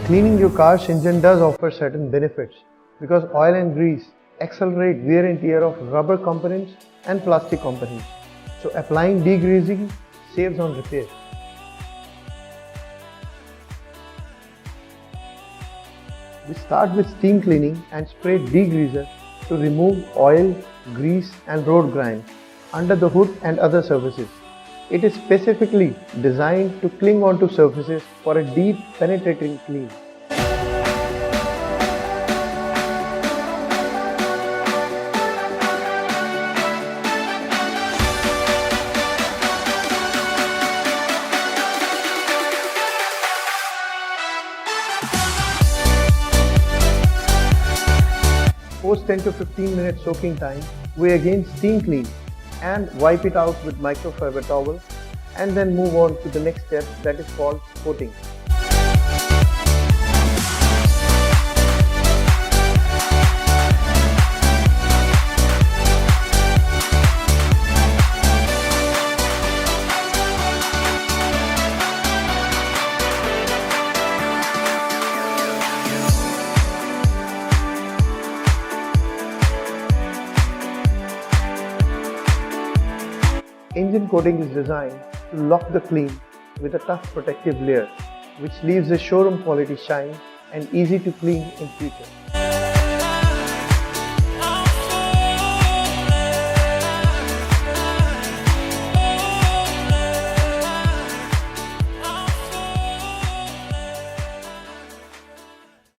Cleaning your car's engine does offer certain benefits because oil and grease accelerate wear and tear of rubber components and plastic components. So applying degreasing saves on repair. We start with steam cleaning and spray degreaser to remove oil, grease and road grime under the hood and other surfaces. It is specifically designed to cling onto surfaces for a deep penetrating clean. Post 10 to 15 minutes soaking time, we again steam clean and wipe it out with microfiber towel and then move on to the next step, that is called coating. Engine coating is designed to lock the clean with a tough protective layer, which leaves a showroom quality shine and easy to clean in future.